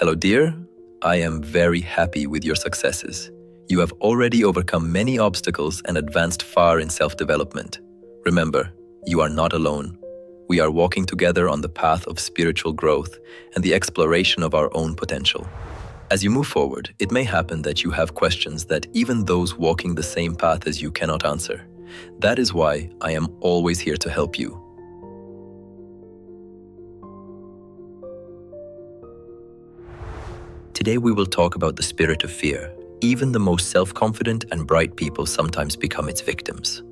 Hello, dear. I am very happy with your successes. You have already overcome many obstacles and advanced far in self-development. Remember, you are not alone. We are walking together on the path of spiritual growth and the exploration of our own potential. As you move forward, it may happen that you have questions that even those walking the same path as you cannot answer. That is why I am always here to help you. Today we will talk about the spirit of fear. Even the most self-confident and bright people sometimes become its victims.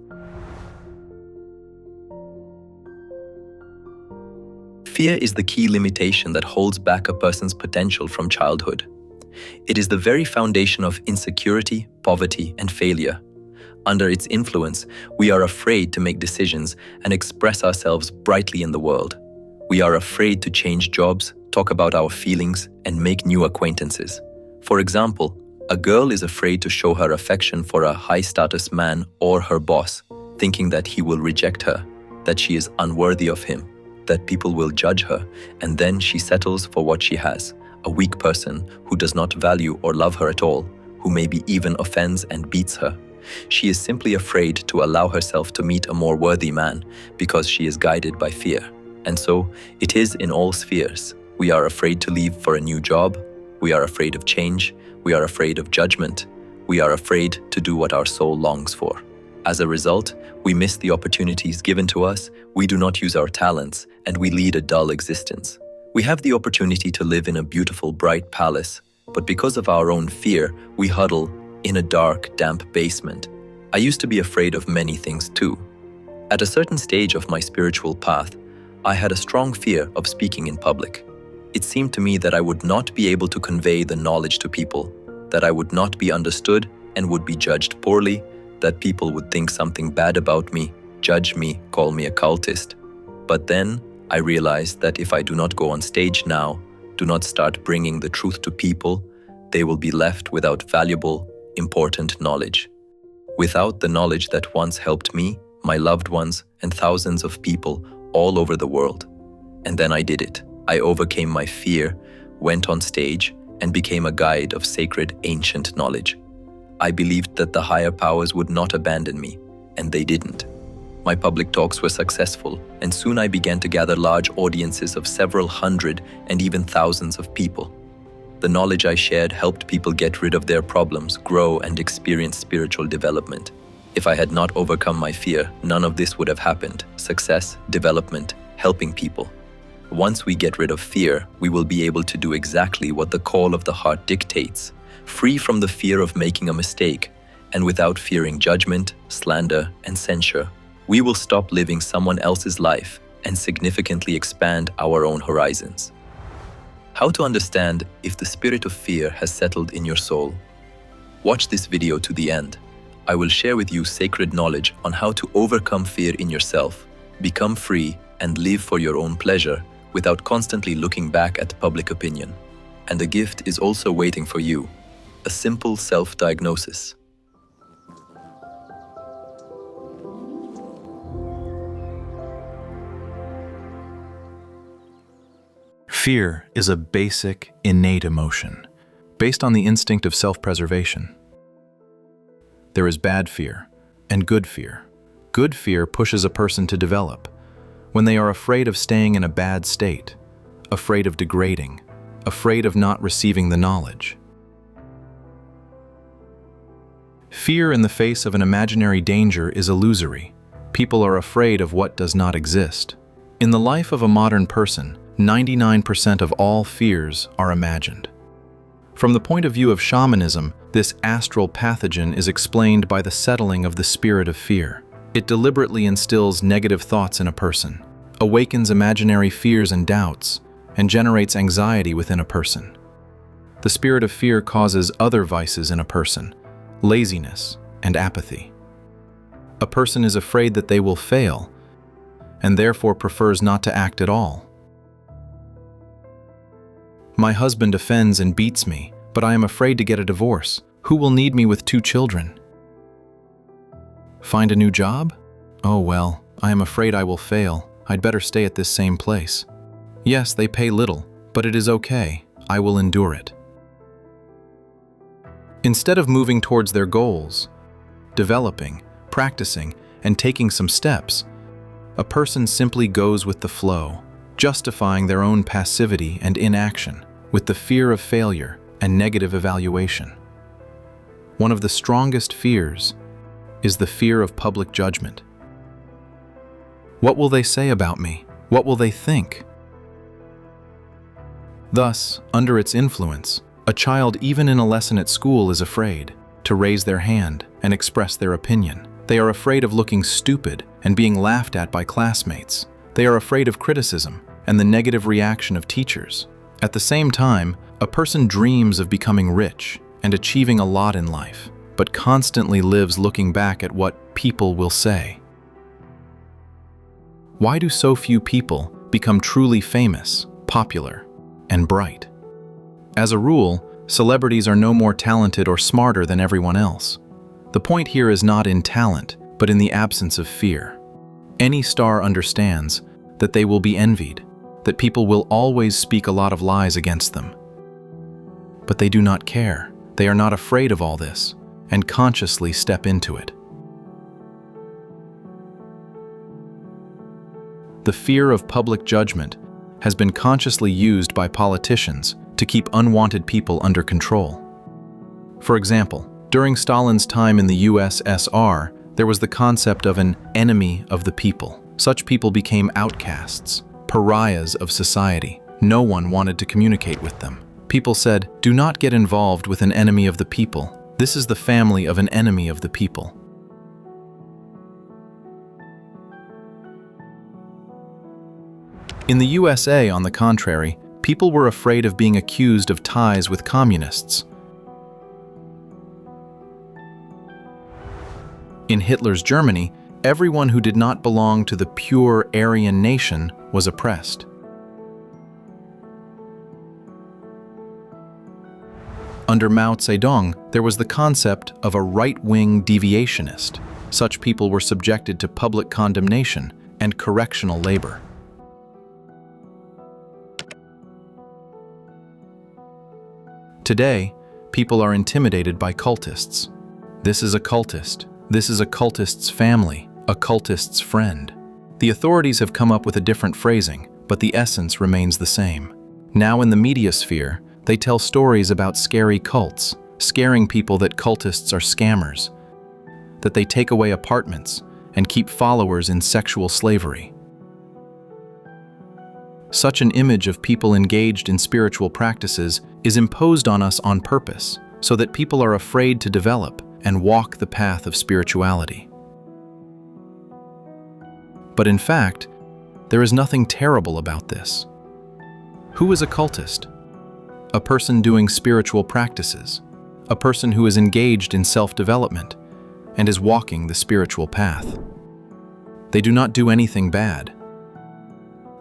Fear is the key limitation that holds back a person's potential from childhood. It is the very foundation of insecurity, poverty, and failure. Under its influence, we are afraid to make decisions and express ourselves brightly in the world. We are afraid to change jobs, talk about our feelings, and make new acquaintances. For example, a girl is afraid to show her affection for a high-status man or her boss, thinking that he will reject her, that she is unworthy of him, that people will judge her, and then she settles for what she has, a weak person who does not value or love her at all, who maybe even offends and beats her. She is simply afraid to allow herself to meet a more worthy man because she is guided by fear. And so, it is in all spheres. We are afraid to leave for a new job. We are afraid of change. We are afraid of judgment. We are afraid to do what our soul longs for. As a result, we miss the opportunities given to us, we do not use our talents, and we lead a dull existence. We have the opportunity to live in a beautiful, bright palace, but because of our own fear, we huddle in a dark, damp basement. I used to be afraid of many things too. At a certain stage of my spiritual path, I had a strong fear of speaking in public. It seemed to me that I would not be able to convey the knowledge to people, that I would not be understood and would be judged poorly, that people would think something bad about me, judge me, call me a cultist. But then I realized that if I do not go on stage now, do not start bringing the truth to people, they will be left without valuable, important knowledge. Without the knowledge that once helped me, my loved ones, and thousands of people all over the world. And then I did it. I overcame my fear, went on stage, and became a guide of sacred ancient knowledge. I believed that the higher powers would not abandon me, and they didn't. My public talks were successful, and soon I began to gather large audiences of several hundred and even thousands of people. The knowledge I shared helped people get rid of their problems, grow, and experience spiritual development. If I had not overcome my fear, none of this would have happened. Success, development, helping people. Once we get rid of fear, we will be able to do exactly what the call of the heart dictates, free from the fear of making a mistake, and without fearing judgment, slander, and censure. We will stop living someone else's life and significantly expand our own horizons. How to understand if the spirit of fear has settled in your soul? Watch this video to the end. I will share with you sacred knowledge on how to overcome fear in yourself, become free, and live for your own pleasure without constantly looking back at public opinion. And the gift is also waiting for you, a simple self-diagnosis. Fear is a basic, innate emotion, based on the instinct of self-preservation. There is bad fear and good fear. Good fear pushes a person to develop. When they are afraid of staying in a bad state, afraid of degrading, afraid of not receiving the knowledge. Fear in the face of an imaginary danger is illusory. People are afraid of what does not exist. In the life of a modern person, 99% of all fears are imagined. From the point of view of shamanism, this astral pathogen is explained by the settling of the spirit of fear. It deliberately instills negative thoughts in a person, awakens imaginary fears and doubts, and generates anxiety within a person. The spirit of fear causes other vices in a person, laziness and apathy. A person is afraid that they will fail, and therefore prefers not to act at all. My husband offends and beats me, but I am afraid to get a divorce. Who will need me with 2 children? Find a new job? Oh well, I am afraid I will fail. I'd better stay at this same place. Yes, they pay little, but it is okay. I will endure it. Instead of moving towards their goals, developing, practicing, and taking some steps, a person simply goes with the flow, justifying their own passivity and inaction with the fear of failure and negative evaluation. One of the strongest fears is the fear of public judgment. What will they say about me? What will they think? Thus, under its influence, a child even in a lesson at school is afraid to raise their hand and express their opinion. They are afraid of looking stupid and being laughed at by classmates. They are afraid of criticism and the negative reaction of teachers. At the same time, a person dreams of becoming rich and achieving a lot in life, but constantly lives looking back at what people will say. Why do so few people become truly famous, popular, and bright? As a rule, celebrities are no more talented or smarter than everyone else. The point here is not in talent, but in the absence of fear. Any star understands that they will be envied, that people will always speak a lot of lies against them. But they do not care. They are not afraid of all this and consciously step into it. The fear of public judgment has been consciously used by politicians to keep unwanted people under control. For example, during Stalin's time in the USSR, there was the concept of an enemy of the people. Such people became outcasts, pariahs of society. No one wanted to communicate with them. People said, "Do not get involved with an enemy of the people. This is the family of an enemy of the people." In the USA, on the contrary, people were afraid of being accused of ties with communists. In Hitler's Germany, everyone who did not belong to the pure Aryan nation was oppressed. Under Mao Zedong, there was the concept of a right-wing deviationist. Such people were subjected to public condemnation and correctional labor. Today, people are intimidated by cultists. This is a cultist. This is a cultist's family, a cultist's friend. The authorities have come up with a different phrasing, but the essence remains the same. Now in the media sphere, they tell stories about scary cults, scaring people that cultists are scammers, that they take away apartments and keep followers in sexual slavery. Such an image of people engaged in spiritual practices is imposed on us on purpose, so that people are afraid to develop and walk the path of spirituality. But in fact, there is nothing terrible about this. Who is a cultist? A person doing spiritual practices, a person who is engaged in self-development and is walking the spiritual path. They do not do anything bad.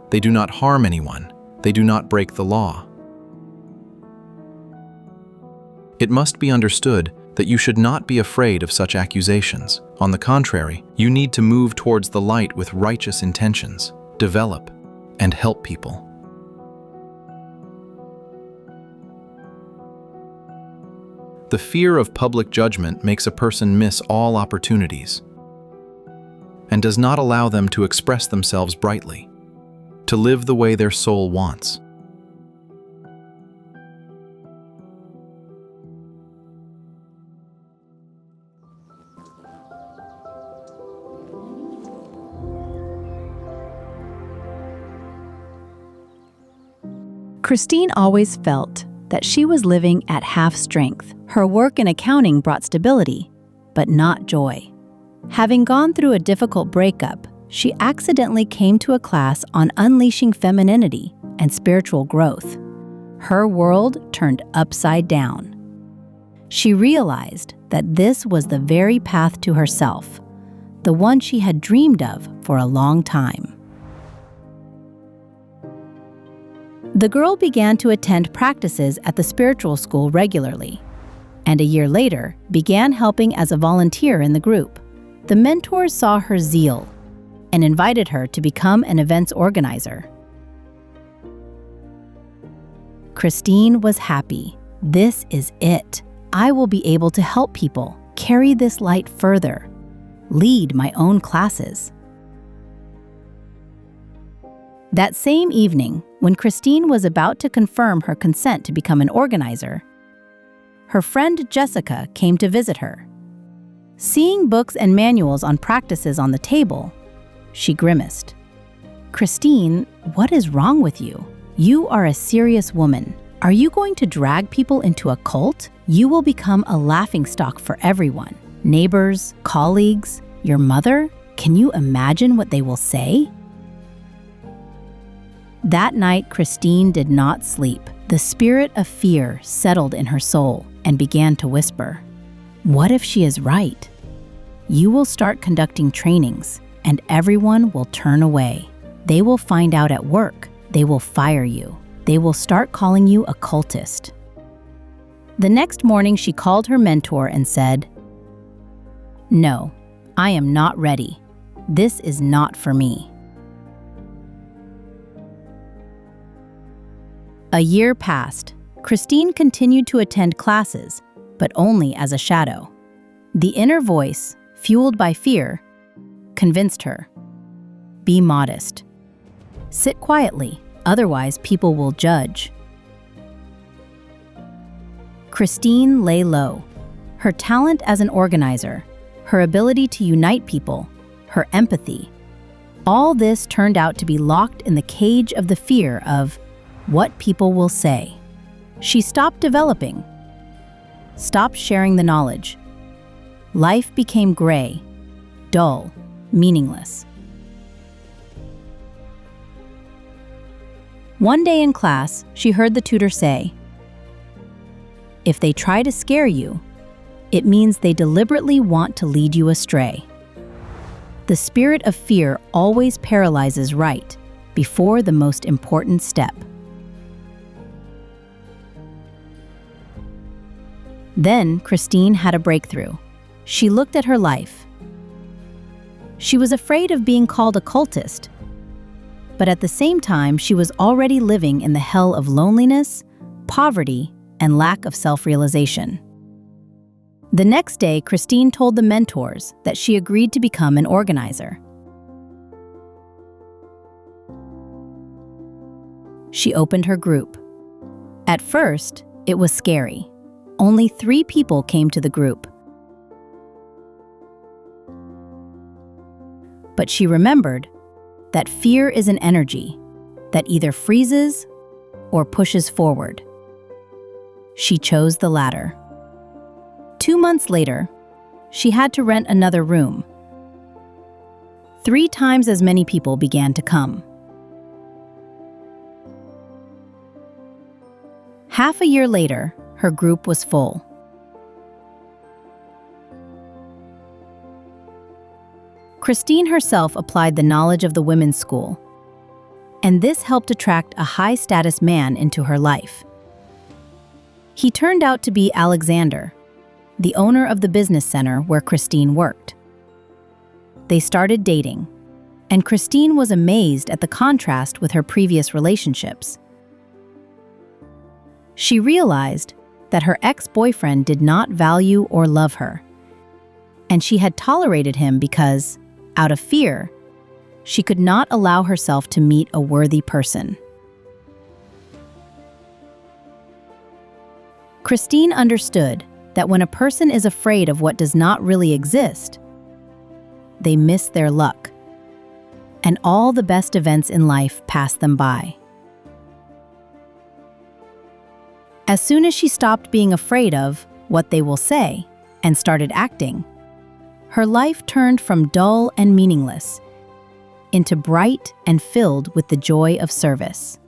They do not harm anyone. They do not break the law. It must be understood that you should not be afraid of such accusations. On the contrary, you need to move towards the light with righteous intentions, develop, and help people. The fear of public judgment makes a person miss all opportunities and does not allow them to express themselves brightly, to live the way their soul wants. Christine always felt that she was living at half strength. Her work in accounting brought stability, but not joy. Having gone through a difficult breakup, she accidentally came to a class on unleashing femininity and spiritual growth. Her world turned upside down. She realized that this was the very path to herself, the one she had dreamed of for a long time. The girl began to attend practices at the spiritual school regularly, and a year later began helping as a volunteer in the group. The mentors saw her zeal and invited her to become an events organizer. Christine was happy. This is it. I will be able to help people, carry this light further, lead my own classes. That same evening, when Christine was about to confirm her consent to become an organizer, her friend Jessica came to visit her. Seeing books and manuals on practices on the table, she grimaced. "Christine, what is wrong with you? You are a serious woman. Are you going to drag people into a cult? You will become a laughingstock for everyone. Neighbors, colleagues, your mother. Can you imagine what they will say?" That night, Christine did not sleep. The spirit of fear settled in her soul and began to whisper, "What if she is right? You will start conducting trainings, and everyone will turn away. They will find out at work. They will fire you. They will start calling you a cultist." The next morning, she called her mentor and said, "No, I am not ready. This is not for me." A year passed. Christine continued to attend classes, but only as a shadow. The inner voice, fueled by fear, convinced her, "Be modest. Sit quietly, otherwise people will judge." Christine lay low. Her talent as an organizer, her ability to unite people, her empathy, all this turned out to be locked in the cage of the fear of what people will say. She stopped developing, stopped sharing the knowledge. Life became gray, dull, meaningless. One day in class, she heard the tutor say, "If they try to scare you, it means they deliberately want to lead you astray." The spirit of fear always paralyzes right before the most important step. Then Christine had a breakthrough. She looked at her life. She was afraid of being called a cultist, but at the same time, she was already living in the hell of loneliness, poverty, and lack of self-realization. The next day, Christine told the mentors that she agreed to become an organizer. She opened her group. At first, it was scary. Only 3 people came to the group. But she remembered that fear is an energy that either freezes or pushes forward. She chose the latter. 2 months later, she had to rent another room. 3 times as many people began to come. Half a year later, her group was full. Christine herself applied the knowledge of the women's school, and this helped attract a high-status man into her life. He turned out to be Alexander, the owner of the business center where Christine worked. They started dating, and Christine was amazed at the contrast with her previous relationships. She realized that her ex-boyfriend did not value or love her, and she had tolerated him because, out of fear, she could not allow herself to meet a worthy person. Christine understood that when a person is afraid of what does not really exist, they miss their luck, and all the best events in life pass them by. As soon as she stopped being afraid of what they will say and started acting, her life turned from dull and meaningless into bright and filled with the joy of service.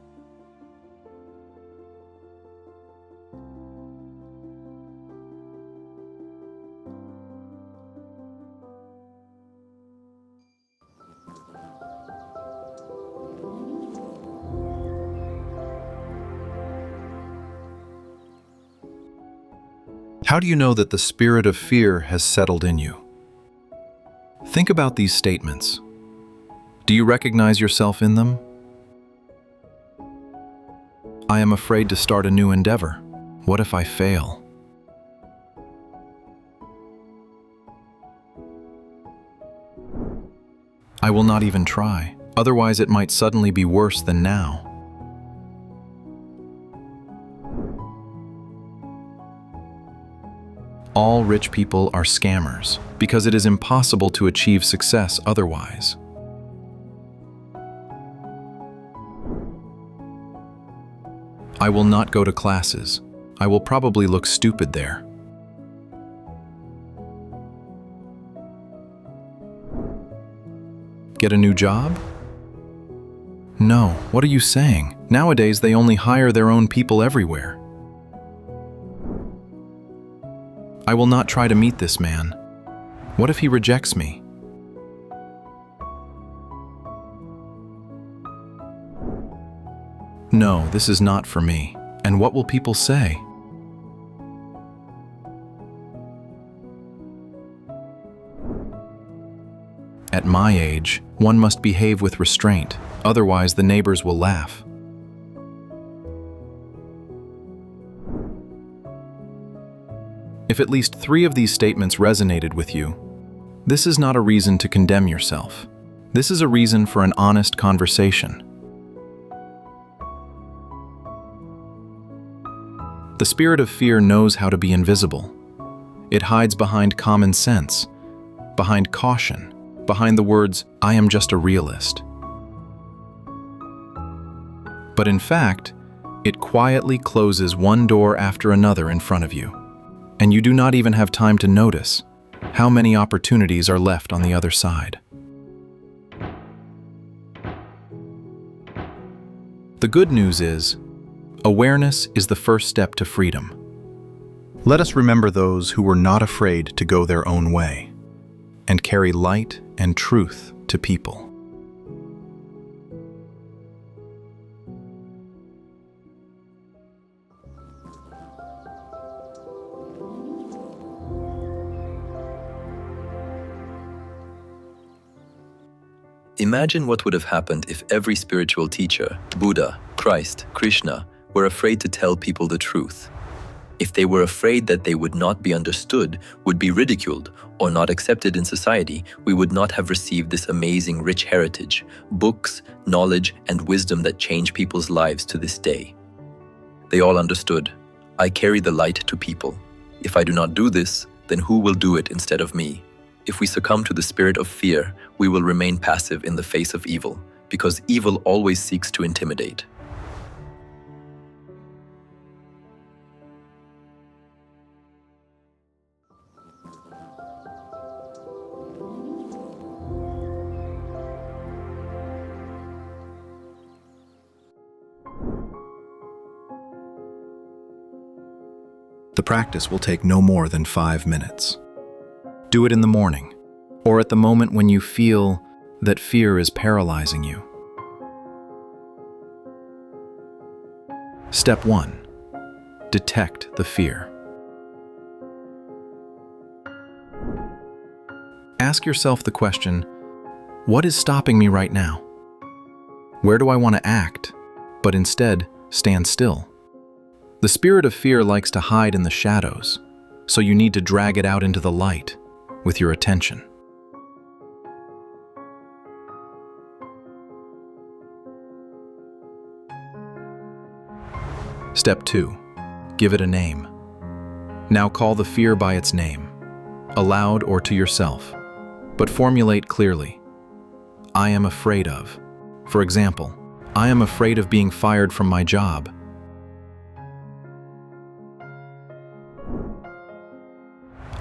How do you know that the spirit of fear has settled in you? Think about these statements. Do you recognize yourself in them? I am afraid to start a new endeavor. What if I fail? I will not even try. Otherwise, it might suddenly be worse than now. All rich people are scammers because it is impossible to achieve success otherwise. I will not go to classes. I will probably look stupid there. Get a new job? No, what are you saying? Nowadays, they only hire their own people everywhere. I will not try to meet this man. What if he rejects me? No, this is not for me. And what will people say? At my age, one must behave with restraint, otherwise the neighbors will laugh. If at least 3 of these statements resonated with you, this is not a reason to condemn yourself. This is a reason for an honest conversation. The spirit of fear knows how to be invisible. It hides behind common sense, behind caution, behind the words, "I am just a realist." But in fact, it quietly closes one door after another in front of you, and you do not even have time to notice how many opportunities are left on the other side. The good news is, awareness is the first step to freedom. Let us remember those who were not afraid to go their own way and carry light and truth to people. Imagine what would have happened if every spiritual teacher, Buddha, Christ, Krishna, were afraid to tell people the truth. If they were afraid that they would not be understood, would be ridiculed, or not accepted in society, we would not have received this amazing rich heritage, books, knowledge, and wisdom that change people's lives to this day. They all understood, I carry the light to people. If I do not do this, then who will do it instead of me? If we succumb to the spirit of fear, we will remain passive in the face of evil, because evil always seeks to intimidate. The practice will take no more than 5 minutes. Do it in the morning, or at the moment when you feel that fear is paralyzing you. Step 1. Detect the fear. Ask yourself the question, what is stopping me right now? Where do I want to act, but instead stand still? The spirit of fear likes to hide in the shadows, so you need to drag it out into the light with your attention. Step 2. Give it a name. Now call the fear by its name, aloud or to yourself, but formulate clearly. I am afraid of. For example, I am afraid of being fired from my job.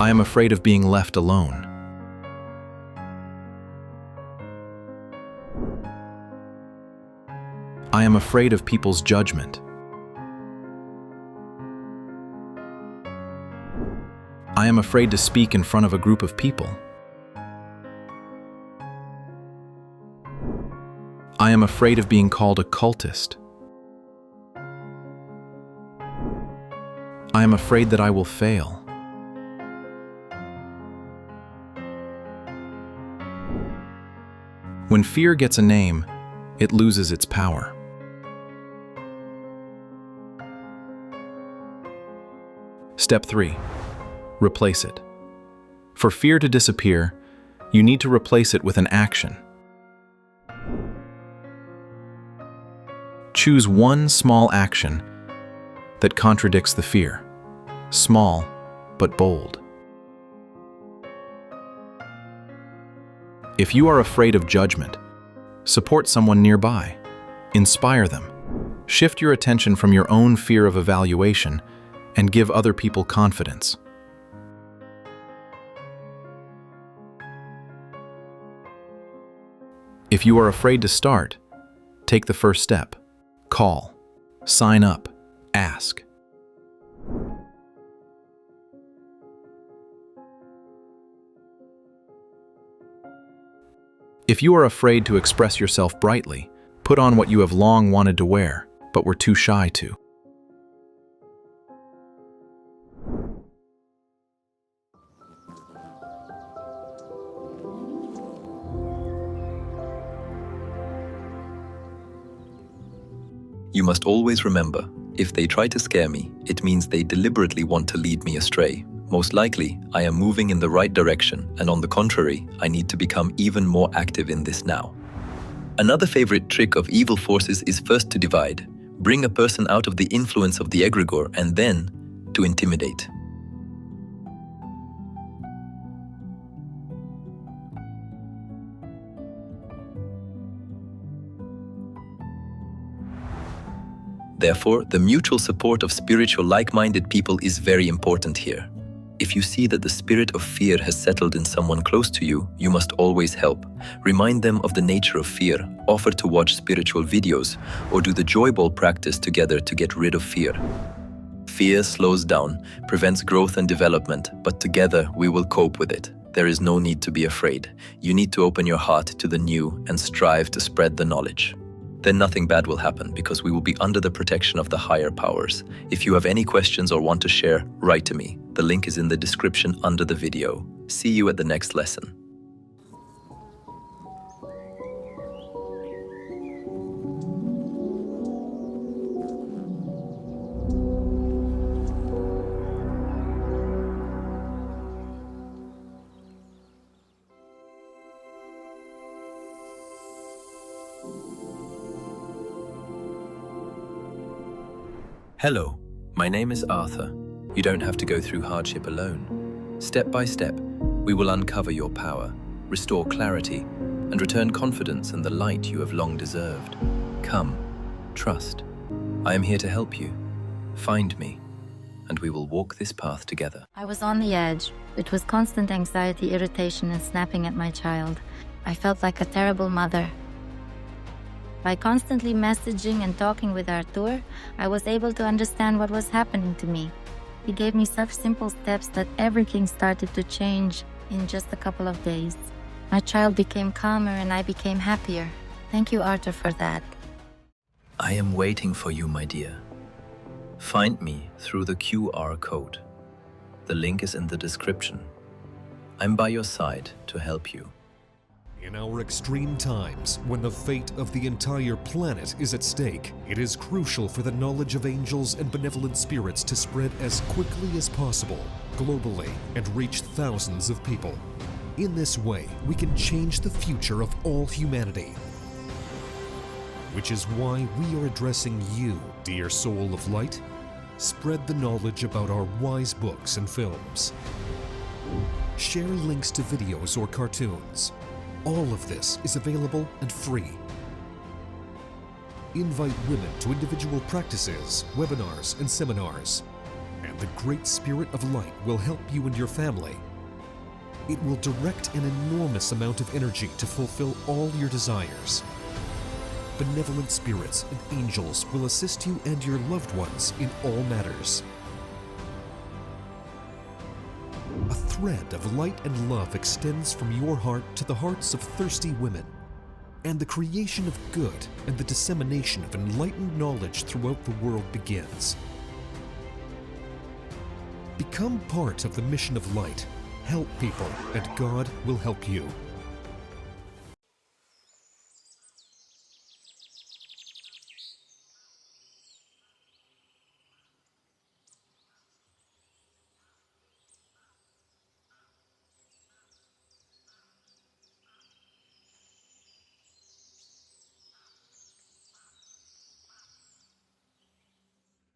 I am afraid of being left alone. I am afraid of people's judgment. I am afraid to speak in front of a group of people. I am afraid of being called a cultist. I am afraid that I will fail. When fear gets a name, it loses its power. Step 3. Replace it. For fear to disappear, you need to replace it with an action. Choose one small action that contradicts the fear. Small, but bold. If you are afraid of judgment, support someone nearby. Inspire them. Shift your attention from your own fear of evaluation and give other people confidence. If you are afraid to start, take the first step. Call, sign up, ask. If you are afraid to express yourself brightly, put on what you have long wanted to wear, but were too shy to. You must always remember, if they try to scare me, it means they deliberately want to lead me astray. Most likely, I am moving in the right direction, and on the contrary, I need to become even more active in this now. Another favorite trick of evil forces is first to divide, bring a person out of the influence of the egregore, and then to intimidate. Therefore, the mutual support of spiritual like-minded people is very important here. If you see that the spirit of fear has settled in someone close to you, you must always help. Remind them of the nature of fear, offer to watch spiritual videos, or do the joy ball practice together to get rid of fear. Fear slows down, prevents growth and development, but together we will cope with it. There is no need to be afraid. You need to open your heart to the new and strive to spread the knowledge. Then nothing bad will happen because we will be under the protection of the higher powers. If you have any questions or want to share, write to me. The link is in the description under the video. See you at the next lesson. Hello, my name is Arthur. You don't have to go through hardship alone. Step by step, we will uncover your power, restore clarity, and return confidence in the light you have long deserved. Come, trust. I am here to help you. Find me, and we will walk this path together. I was on the edge. It was constant anxiety, irritation, and snapping at my child. I felt like a terrible mother. By constantly messaging and talking with Arthur, I was able to understand what was happening to me. He gave me such simple steps that everything started to change in just a couple of days. My child became calmer and I became happier. Thank you, Arthur, for that. I am waiting for you, my dear. Find me through the QR code. The link is in the description. I'm by your side to help you. In our extreme times, when the fate of the entire planet is at stake, it is crucial for the knowledge of angels and benevolent spirits to spread as quickly as possible, globally, and reach thousands of people. In this way, we can change the future of all humanity. Which is why we are addressing you, dear soul of light. Spread the knowledge about our wise books and films. Share links to videos or cartoons. All of this is available and free. Invite women to individual practices, webinars, and seminars. And the Great Spirit of Light will help you and your family. It will direct an enormous amount of energy to fulfill all your desires. Benevolent spirits and angels will assist you and your loved ones in all matters. A thread of light and love extends from your heart to the hearts of thirsty women, and the creation of good and the dissemination of enlightened knowledge throughout the world begins. Become part of the mission of light, help people, and God will help you.